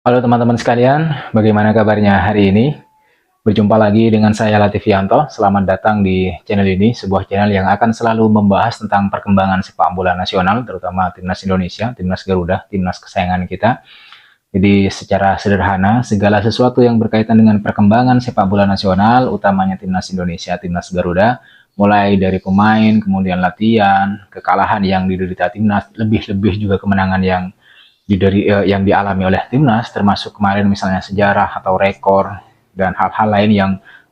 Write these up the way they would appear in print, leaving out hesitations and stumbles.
Halo teman-teman sekalian, bagaimana kabarnya hari ini? Berjumpa lagi dengan saya Latifianto. Selamat datang di channel ini, sebuah channel yang akan selalu membahas tentang perkembangan sepak bola nasional, terutama timnas Indonesia, timnas Garuda, timnas kesayangan kita. Jadi secara sederhana, segala sesuatu yang berkaitan dengan perkembangan sepak bola nasional, utamanya timnas Indonesia, timnas Garuda, mulai dari pemain, kemudian latihan, kekalahan yang diderita timnas, lebih-lebih juga kemenangan yang dialami oleh timnas, termasuk kemarin misalnya sejarah atau rekor dan hal-hal lain yang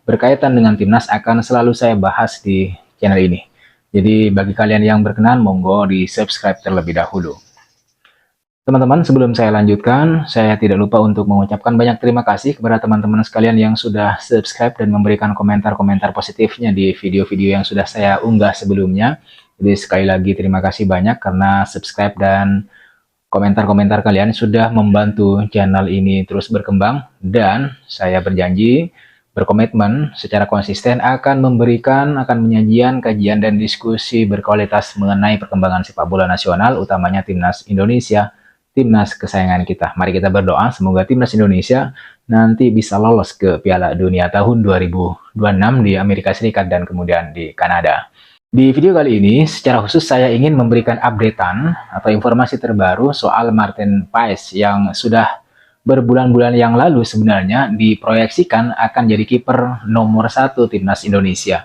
berkaitan dengan timnas akan selalu saya bahas di channel ini. Jadi bagi kalian yang berkenan, monggo di subscribe terlebih dahulu. Teman-teman, sebelum saya lanjutkan, saya tidak lupa untuk mengucapkan banyak terima kasih kepada teman-teman sekalian yang sudah subscribe dan memberikan komentar-komentar positifnya di video-video yang sudah saya unggah sebelumnya. Jadi sekali lagi terima kasih banyak karena subscribe dan komentar-komentar kalian sudah membantu channel ini terus berkembang, dan saya berjanji berkomitmen secara konsisten akan menyajikan kajian dan diskusi berkualitas mengenai perkembangan sepak bola nasional, utamanya timnas Indonesia, timnas kesayangan kita. Mari kita berdoa semoga timnas Indonesia nanti bisa lolos ke Piala Dunia tahun 2026 di Amerika Serikat dan kemudian di Kanada. Di video kali ini, secara khusus saya ingin memberikan updatean atau informasi terbaru soal Martin Paes yang sudah berbulan-bulan yang lalu sebenarnya diproyeksikan akan jadi kiper nomor 1 timnas Indonesia.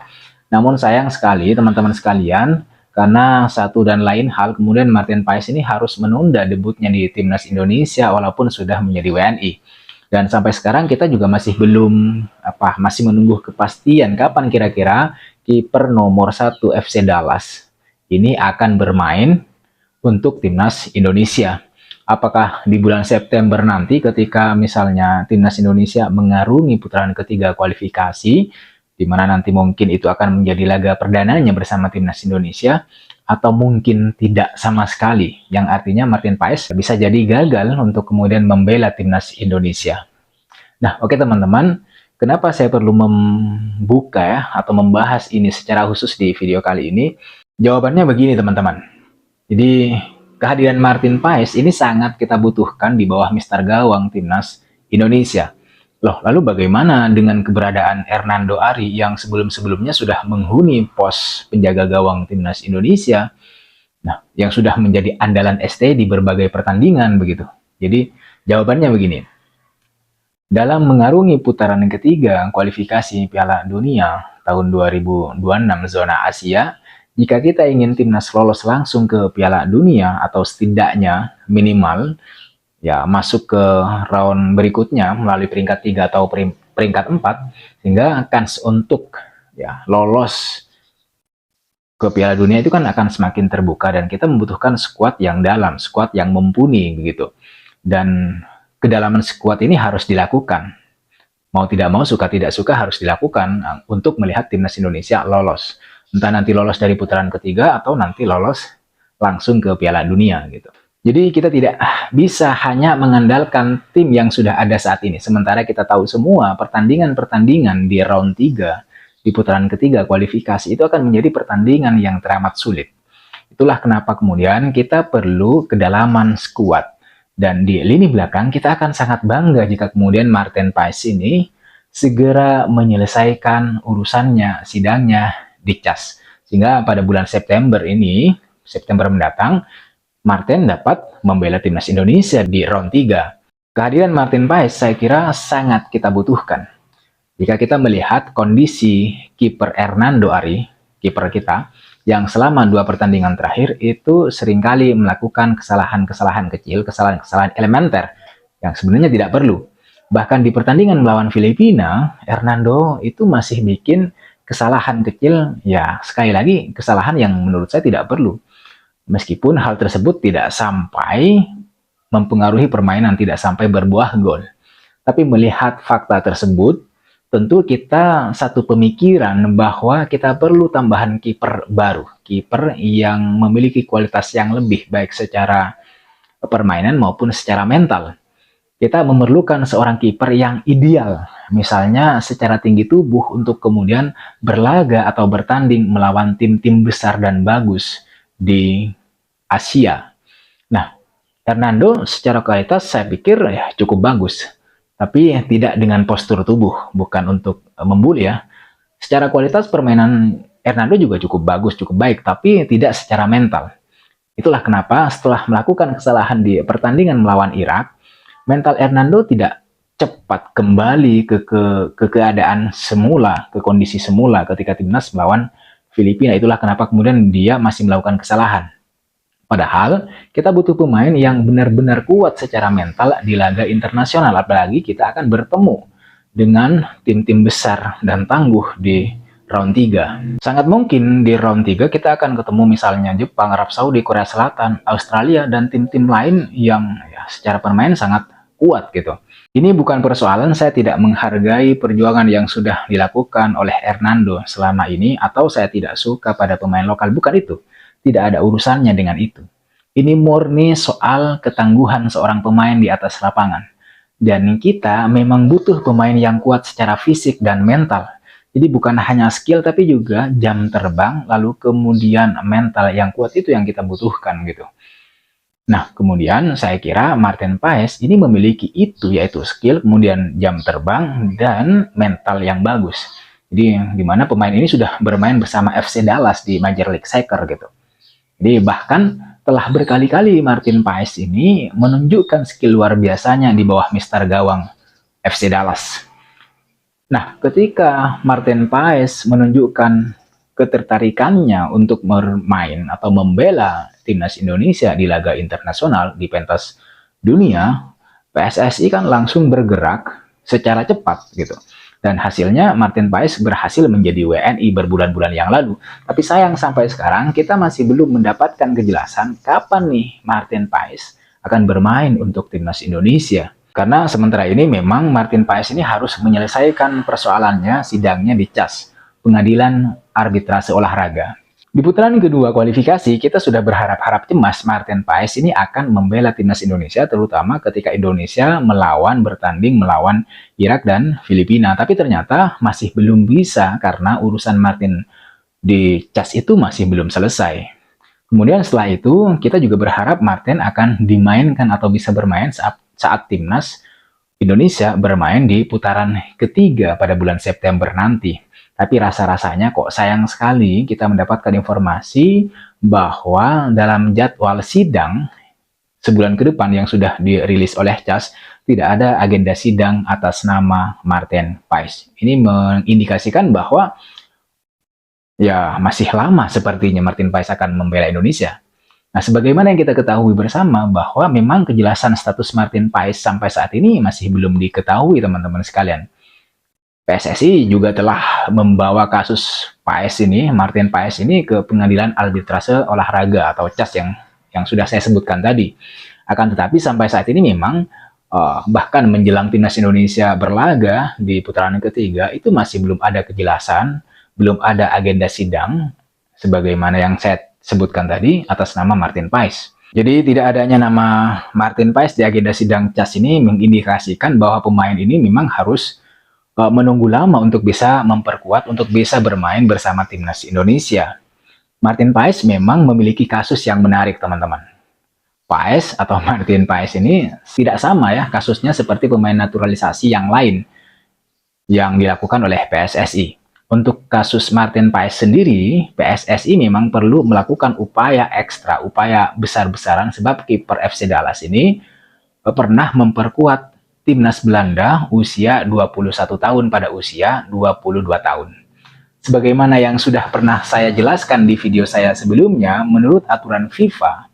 Namun sayang sekali teman-teman sekalian, karena satu dan lain hal kemudian Martin Paes ini harus menunda debutnya di timnas Indonesia walaupun sudah menjadi WNI. Dan sampai sekarang kita juga masih menunggu kepastian kapan kira-kira kiper nomor 1 FC Dallas ini akan bermain untuk timnas Indonesia. Apakah di bulan September nanti ketika misalnya timnas Indonesia mengarungi putaran ketiga kualifikasi, di mana nanti mungkin itu akan menjadi laga perdananya bersama timnas Indonesia, atau mungkin tidak sama sekali, yang artinya Martin Paes bisa jadi gagal untuk kemudian membela timnas Indonesia. Nah, oke teman-teman, kenapa saya perlu membuka atau membahas ini secara khusus di video kali ini? Jawabannya begini teman-teman. Jadi kehadiran Martin Paes ini sangat kita butuhkan di bawah Mister Gawang timnas Indonesia. Loh, lalu bagaimana dengan keberadaan Hernando Ari yang sebelum-sebelumnya sudah menghuni pos penjaga gawang timnas Indonesia? Nah, yang sudah menjadi andalan ST di berbagai pertandingan begitu. Jadi jawabannya begini. Dalam mengarungi putaran ketiga kualifikasi Piala Dunia tahun 2026 zona Asia, jika kita ingin timnas lolos langsung ke Piala Dunia atau setidaknya minimal ya masuk ke round berikutnya melalui peringkat 3 atau peringkat 4, sehingga kans untuk ya lolos ke Piala Dunia itu kan akan semakin terbuka, dan kita membutuhkan skuad yang dalam, skuad yang mumpuni begitu. Dan kedalaman skuad ini harus dilakukan. Mau tidak mau, suka tidak suka harus dilakukan untuk melihat timnas Indonesia lolos. Entah nanti lolos dari putaran ketiga atau nanti lolos langsung ke Piala Dunia gitu. Jadi kita tidak bisa hanya mengandalkan tim yang sudah ada saat ini. Sementara kita tahu semua pertandingan-pertandingan di round 3, di putaran ketiga kualifikasi itu akan menjadi pertandingan yang teramat sulit. Itulah kenapa kemudian kita perlu kedalaman skuad. Dan di lini belakang kita akan sangat bangga jika kemudian Martin Paes ini segera menyelesaikan urusannya, sidangnya di CAS. Sehingga pada bulan September mendatang, Martin dapat membela timnas Indonesia di round 3. Kehadiran Martin Paes saya kira sangat kita butuhkan. Jika kita melihat kondisi kiper Hernando Ari, kiper kita, yang selama 2 pertandingan terakhir itu seringkali melakukan kesalahan-kesalahan kecil, kesalahan-kesalahan elementer yang sebenarnya tidak perlu. Bahkan di pertandingan melawan Filipina, Hernando itu masih bikin kesalahan kecil, ya sekali lagi kesalahan yang menurut saya tidak perlu. Meskipun hal tersebut tidak sampai mempengaruhi permainan, tidak sampai berbuah gol. Tapi melihat fakta tersebut, tentu kita satu pemikiran bahwa kita perlu tambahan kiper baru, kiper yang memiliki kualitas yang lebih baik secara permainan maupun secara mental. Kita memerlukan seorang kiper yang ideal, misalnya secara tinggi tubuh untuk kemudian berlaga atau bertanding melawan tim-tim besar dan bagus di Asia. Nah, Hernando secara kualitas saya pikir ya cukup bagus, tapi tidak dengan postur tubuh, bukan untuk membuli ya. Secara kualitas permainan Hernando juga cukup bagus, cukup baik, tapi tidak secara mental. Itulah kenapa setelah melakukan kesalahan di pertandingan melawan Irak, mental Hernando tidak cepat kembali ke keadaan semula, ke kondisi semula ketika timnas melawan Filipina. Itulah kenapa kemudian dia masih melakukan kesalahan. Padahal kita butuh pemain yang benar-benar kuat secara mental di laga internasional, apalagi kita akan bertemu dengan tim-tim besar dan tangguh di round 3. Sangat mungkin di round 3 kita akan ketemu misalnya Jepang, Arab Saudi, Korea Selatan, Australia, dan tim-tim lain yang ya, secara permainan sangat kuat gitu. Ini bukan persoalan saya tidak menghargai perjuangan yang sudah dilakukan oleh Hernando selama ini atau saya tidak suka pada pemain lokal, bukan itu. Tidak ada urusannya dengan itu. Ini murni soal ketangguhan seorang pemain di atas lapangan. Dan kita memang butuh pemain yang kuat secara fisik dan mental. Jadi bukan hanya skill tapi juga jam terbang, lalu kemudian mental yang kuat itu yang kita butuhkan gitu. Nah, kemudian saya kira Martin Paes ini memiliki itu, yaitu skill, kemudian jam terbang, dan mental yang bagus. Jadi, di mana pemain ini sudah bermain bersama FC Dallas di Major League Soccer gitu. Jadi, bahkan telah berkali-kali Martin Paes ini menunjukkan skill luar biasanya di bawah Mister Gawang FC Dallas. Nah, ketika Martin Paes menunjukkan ketertarikannya untuk bermain atau membela timnas Indonesia di laga internasional di pentas dunia, PSSI kan langsung bergerak secara cepat gitu. Dan hasilnya Martin Paes berhasil menjadi WNI berbulan-bulan yang lalu. Tapi sayang sampai sekarang kita masih belum mendapatkan kejelasan kapan nih Martin Paes akan bermain untuk timnas Indonesia. Karena sementara ini memang Martin Paes ini harus menyelesaikan persoalannya, sidangnya di CAS, Pengadilan Arbitrase Olahraga. Di putaran kedua kualifikasi, kita sudah berharap-harap cemas Martin Paes ini akan membela timnas Indonesia, terutama ketika Indonesia bertanding melawan Irak dan Filipina. Tapi ternyata masih belum bisa karena urusan Martin di CAS itu masih belum selesai. Kemudian setelah itu, kita juga berharap Martin akan dimainkan atau bisa bermain saat timnas Indonesia bermain di putaran ketiga pada bulan September nanti. Tapi rasa-rasanya kok sayang sekali kita mendapatkan informasi bahwa dalam jadwal sidang sebulan ke depan yang sudah dirilis oleh CAS, tidak ada agenda sidang atas nama Martin Paes. Ini mengindikasikan bahwa ya masih lama sepertinya Martin Paes akan membela Indonesia. Nah, sebagaimana yang kita ketahui bersama bahwa memang kejelasan status Martin Paes sampai saat ini masih belum diketahui teman-teman sekalian. PSSI juga telah membawa kasus Martin Paes ini ke Pengadilan Arbitrase Olahraga atau CAS yang sudah saya sebutkan tadi. Akan tetapi sampai saat ini memang bahkan menjelang timnas Indonesia berlaga di putaran ketiga itu masih belum ada kejelasan, belum ada agenda sidang sebagaimana yang saya sebutkan tadi atas nama Martin Paes. Jadi tidak adanya nama Martin Paes di agenda sidang CAS ini mengindikasikan bahwa pemain ini memang harus menunggu lama untuk bisa memperkuat, untuk bisa bermain bersama timnas Indonesia. Martin Paes memang memiliki kasus yang menarik, teman-teman. Paes atau Martin Paes ini tidak sama ya kasusnya seperti pemain naturalisasi yang lain yang dilakukan oleh PSSI. Untuk kasus Martin Paes sendiri, PSSI memang perlu melakukan upaya ekstra, upaya besar-besaran sebab kiper FC Dallas ini pernah memperkuat timnas Belanda usia 21 tahun pada usia 22 tahun. Sebagaimana yang sudah pernah saya jelaskan di video saya sebelumnya, menurut aturan FIFA,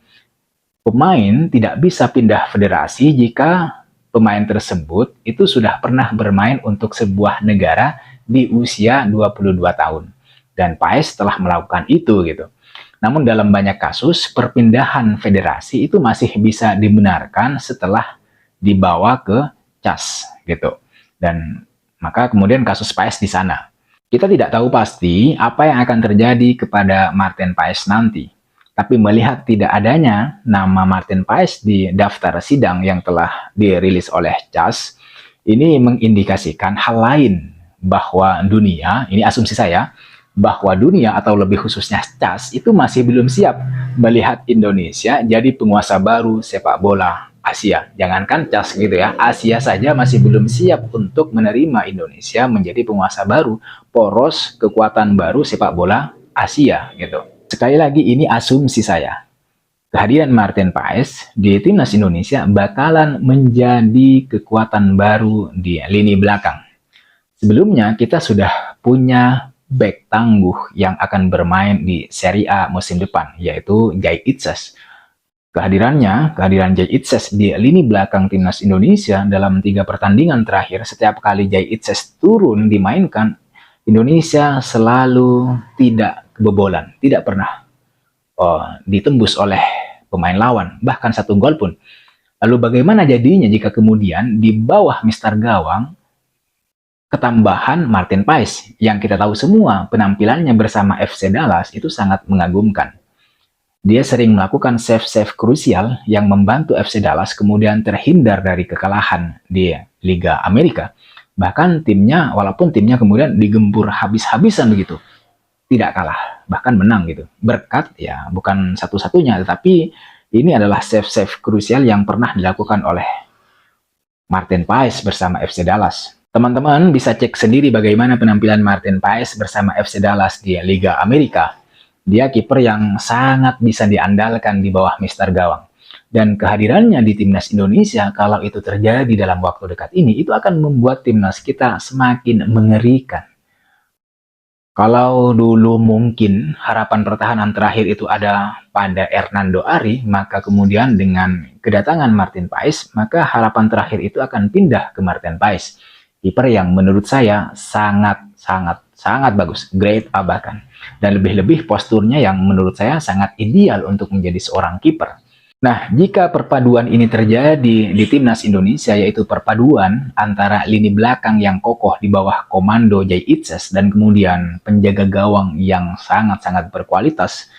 pemain tidak bisa pindah federasi jika pemain tersebut itu sudah pernah bermain untuk sebuah negara di usia 22 tahun. Dan Paes telah melakukan itu gitu. Namun dalam banyak kasus, perpindahan federasi itu masih bisa dibenarkan setelah dibawa ke CAS gitu. Dan maka kemudian kasus Paes di sana. Kita tidak tahu pasti apa yang akan terjadi kepada Martin Paes nanti. Tapi melihat tidak adanya nama Martin Paes di daftar sidang yang telah dirilis oleh CAS, ini mengindikasikan hal lain bahwa dunia, ini asumsi saya, bahwa dunia atau lebih khususnya CAS itu masih belum siap melihat Indonesia jadi penguasa baru sepak bola Asia. Jangankan CAS gitu ya, Asia saja masih belum siap untuk menerima Indonesia menjadi penguasa baru, poros kekuatan baru sepak bola Asia gitu. Sekali lagi ini asumsi saya. Kehadiran Martin Paes di timnas Indonesia bakalan menjadi kekuatan baru di lini belakang. Sebelumnya kita sudah punya bek tangguh yang akan bermain di Serie A musim depan, yaitu Jai Itzes. Kehadiran Jai Itzes di lini belakang timnas Indonesia dalam 3 pertandingan terakhir, setiap kali Jai Itzes turun dimainkan, Indonesia selalu tidak kebobolan, tidak pernah ditembus oleh pemain lawan, bahkan 1 gol pun. Lalu bagaimana jadinya jika kemudian di bawah Mister Gawang ketambahan Martin Paes yang kita tahu semua penampilannya bersama FC Dallas itu sangat mengagumkan. Dia sering melakukan save-save krusial yang membantu FC Dallas kemudian terhindar dari kekalahan di Liga Amerika. Bahkan timnya, walaupun timnya kemudian digempur habis-habisan begitu, tidak kalah, bahkan menang gitu. Berkat ya bukan satu-satunya, tetapi ini adalah save-save krusial yang pernah dilakukan oleh Martin Paes bersama FC Dallas. Teman-teman bisa cek sendiri bagaimana penampilan Martin Paes bersama FC Dallas di Liga Amerika. Dia kiper yang sangat bisa diandalkan di bawah Mister Gawang. Dan kehadirannya di timnas Indonesia, kalau itu terjadi dalam waktu dekat ini, itu akan membuat timnas kita semakin mengerikan. Kalau dulu mungkin harapan pertahanan terakhir itu ada pada Hernando Ari, maka kemudian dengan kedatangan Martin Paes, maka harapan terakhir itu akan pindah ke Martin Paes. Kiper yang menurut saya sangat bagus, grade A bahkan. Dan lebih-lebih posturnya yang menurut saya sangat ideal untuk menjadi seorang kiper. Nah, jika perpaduan ini terjadi di timnas Indonesia, yaitu perpaduan antara lini belakang yang kokoh di bawah komando Jai Itzes dan kemudian penjaga gawang yang sangat-sangat berkualitas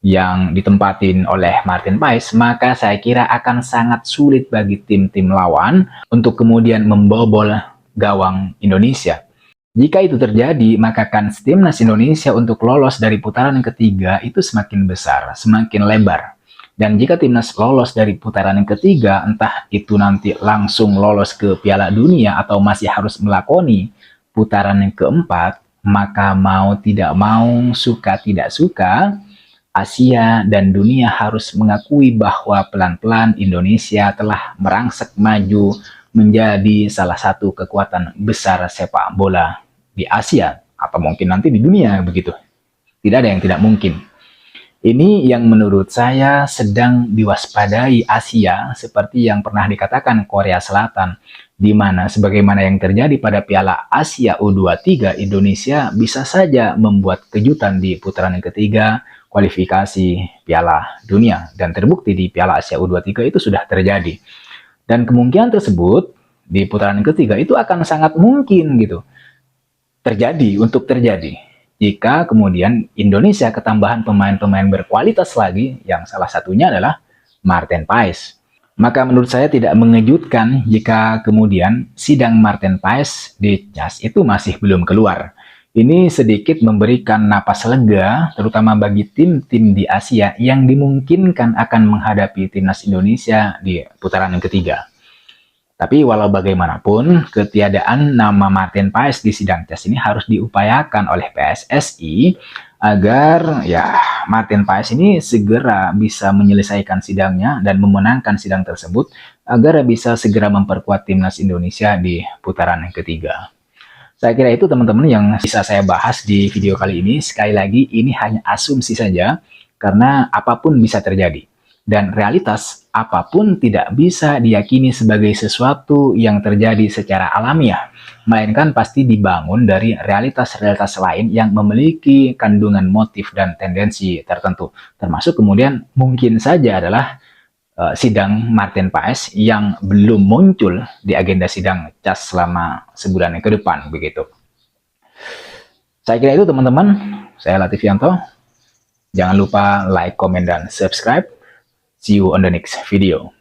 yang ditempatin oleh Martin Paes, maka saya kira akan sangat sulit bagi tim-tim lawan untuk kemudian membobol gawang Indonesia. Jika itu terjadi, maka kans timnas Indonesia untuk lolos dari putaran ketiga itu semakin besar, semakin lebar. Dan jika timnas lolos dari putaran yang ketiga, entah itu nanti langsung lolos ke Piala Dunia atau masih harus melakoni putaran yang keempat, maka mau tidak mau, suka tidak suka, Asia dan dunia harus mengakui bahwa pelan-pelan Indonesia telah merangsek maju menjadi salah satu kekuatan besar sepak bola di Asia, atau mungkin nanti di dunia begitu. Tidak ada yang tidak mungkin. Ini yang menurut saya sedang diwaspadai Asia, seperti yang pernah dikatakan Korea Selatan, di mana sebagaimana yang terjadi pada Piala Asia U23, Indonesia bisa saja membuat kejutan di putaran yang ketiga kualifikasi Piala Dunia. Dan terbukti di Piala Asia U23 itu sudah terjadi. Dan kemungkinan tersebut di putaran yang ketiga itu akan sangat mungkin gitu terjadi jika kemudian Indonesia ketambahan pemain-pemain berkualitas lagi, yang salah satunya adalah Martin Paes. Maka menurut saya tidak mengejutkan jika kemudian sidang Martin Paes di CAS itu masih belum keluar. Ini sedikit memberikan napas lega, terutama bagi tim-tim di Asia yang dimungkinkan akan menghadapi timnas Indonesia di putaran yang ketiga. Tapi walau bagaimanapun, ketiadaan nama Martin Paes di sidang CAS ini harus diupayakan oleh PSSI agar ya Martin Paes ini segera bisa menyelesaikan sidangnya dan memenangkan sidang tersebut agar bisa segera memperkuat timnas Indonesia di putaran yang ketiga. Saya kira itu teman-teman yang bisa saya bahas di video kali ini. Sekali lagi ini hanya asumsi saja karena apapun bisa terjadi. Dan realitas apapun tidak bisa diyakini sebagai sesuatu yang terjadi secara alamiah, melainkan pasti dibangun dari realitas-realitas lain yang memiliki kandungan motif dan tendensi tertentu. Termasuk kemudian mungkin saja adalah sidang Martin Paes yang belum muncul di agenda sidang CAS selama sebulan ke depan begitu. Saya kira itu teman-teman. Saya Latifianto. Jangan lupa like, komen, dan subscribe. See you on the next video.